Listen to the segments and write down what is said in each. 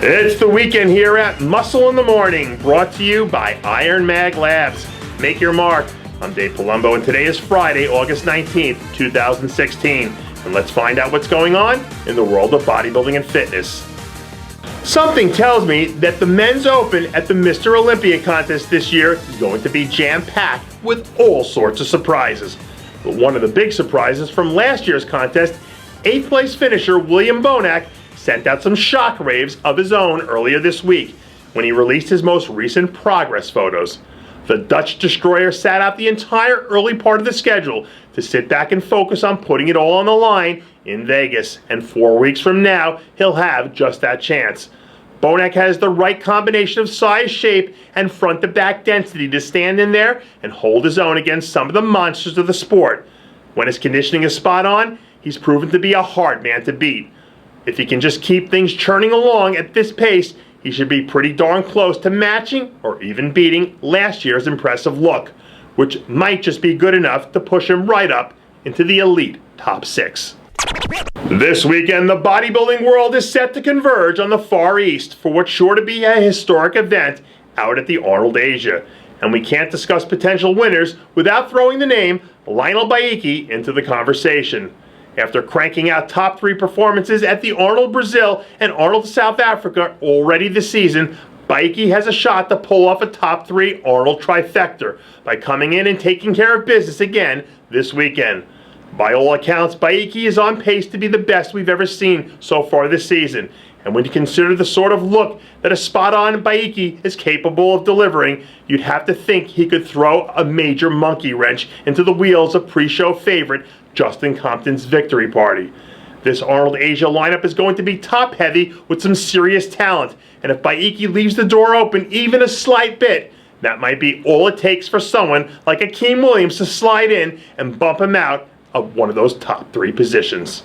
It's the weekend here at Muscle in the Morning, brought to you by Iron Mag Labs. Make your mark. I'm Dave Palumbo, and today is Friday, August 19th, 2016. And let's find out what's going on in the world of bodybuilding and fitness. Something tells me that the men's open at the Mr. Olympia contest this year is going to be jam-packed with all sorts of surprises. But one of the big surprises from last year's contest, 8th place finisher William Bonac sent out some shockwaves of his own earlier this week when he released his most recent progress photos. The Dutch destroyer sat out the entire early part of the schedule to sit back and focus on putting it all on the line in Vegas, and 4 weeks from now, he'll have just that chance. Bonac has the right combination of size, shape, and front-to-back density to stand in there and hold his own against some of the monsters of the sport. When his conditioning is spot on, he's proven to be a hard man to beat. If he can just keep things churning along at this pace, he should be pretty darn close to matching or even beating last year's impressive look, which might just be good enough to push him right up into the elite top 6. This weekend, the bodybuilding world is set to converge on the Far East for what's sure to be a historic event out at the Arnold Asia. And we can't discuss potential winners without throwing the name Lionel Beyeke into the conversation. After cranking out top 3 performances at the Arnold Brazil and Arnold South Africa already this season, Beyeke has a shot to pull off a top 3 Arnold trifecta by coming in and taking care of business again this weekend. By all accounts, Beyeke is on pace to be the best we've ever seen so far this season. And when you consider the sort of look that a spot-on Beyeke is capable of delivering, you'd have to think he could throw a major monkey wrench into the wheels of pre-show favorite Justin Compton's victory party. This Arnold Asia lineup is going to be top-heavy with some serious talent, and if Beyeke leaves the door open even a slight bit, that might be all it takes for someone like Akeem Williams to slide in and bump him out of one of those top 3 positions.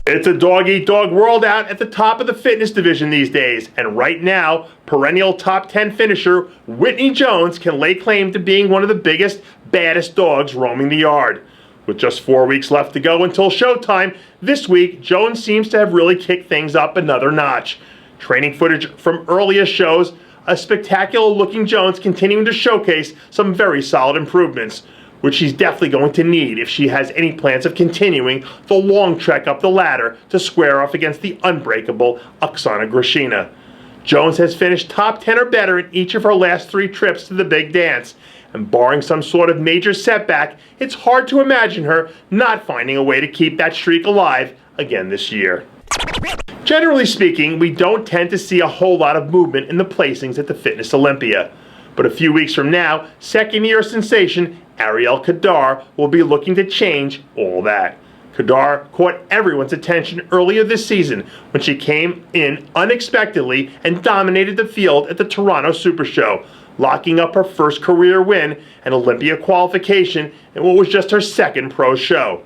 It's a dog-eat-dog world out at the top of the fitness division these days, and right now, perennial top 10 finisher Whitney Jones can lay claim to being one of the biggest, baddest dogs roaming the yard. With just 4 weeks left to go until showtime, this week, Jones seems to have really kicked things up another notch. Training footage from earlier shows a spectacular-looking Jones continuing to showcase some very solid improvements, which she's definitely going to need if she has any plans of continuing the long trek up the ladder to square off against the unbreakable Oksana Grishina. Jones has finished top 10 or better in each of her last 3 trips to the big dance, and barring some sort of major setback, it's hard to imagine her not finding a way to keep that streak alive again this year. Generally speaking, we don't tend to see a whole lot of movement in the placings at the Fitness Olympia. But a few weeks from now, second-year sensation Erielle Kedar will be looking to change all that. Khdar caught everyone's attention earlier this season when she came in unexpectedly and dominated the field at the Toronto Super Show, locking up her first career win and Olympia qualification in what was just her second pro show.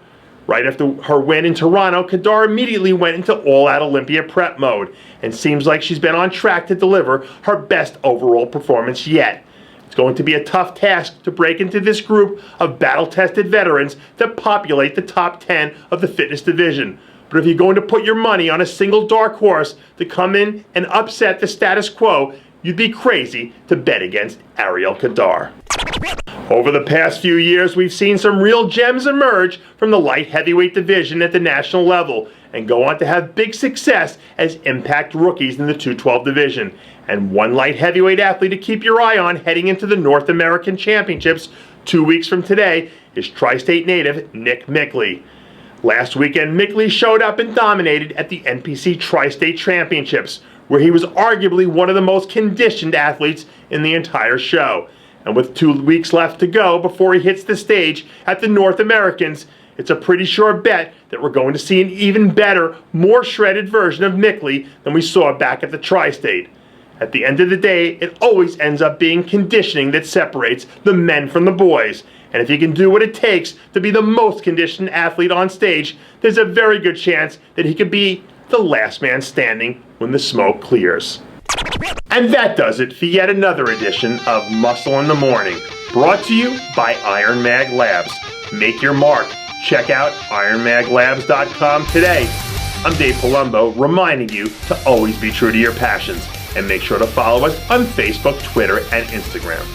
Right after her win in Toronto, Khdar immediately went into all-out Olympia prep mode and seems like she's been on track to deliver her best overall performance yet. It's going to be a tough task to break into this group of battle-tested veterans that populate the top 10 of the fitness division. But if you're going to put your money on a single dark horse to come in and upset the status quo, you'd be crazy to bet against Erielle Kedar. Over the past few years, we've seen some real gems emerge from the light heavyweight division at the national level and go on to have big success as impact rookies in the 212 division. And one light heavyweight athlete to keep your eye on heading into the North American Championships 2 weeks from today is Tri-State native Nick Mickley. Last weekend, Mickley showed up and dominated at the NPC Tri-State Championships, where he was arguably one of the most conditioned athletes in the entire show. And with 2 weeks left to go before he hits the stage at the North Americans, it's a pretty sure bet that we're going to see an even better, more shredded version of Mickley than we saw back at the Tri-State. At the end of the day, it always ends up being conditioning that separates the men from the boys. And if he can do what it takes to be the most conditioned athlete on stage, there's a very good chance that he could be the last man standing when the smoke clears. And that does it for yet another edition of Muscle in the Morning, brought to you by Iron Mag Labs. Make your mark. Check out ironmaglabs.com today. I'm Dave Palumbo, reminding you to always be true to your passions. And make sure to follow us on Facebook, Twitter, and Instagram.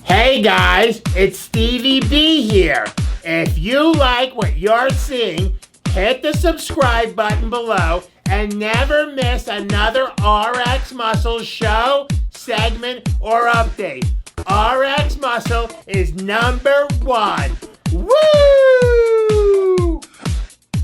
Hey guys, it's Stevie B here. If you like what you're seeing, hit the subscribe button below and never miss another RxMuscle show, segment, or update. RxMuscle is #1.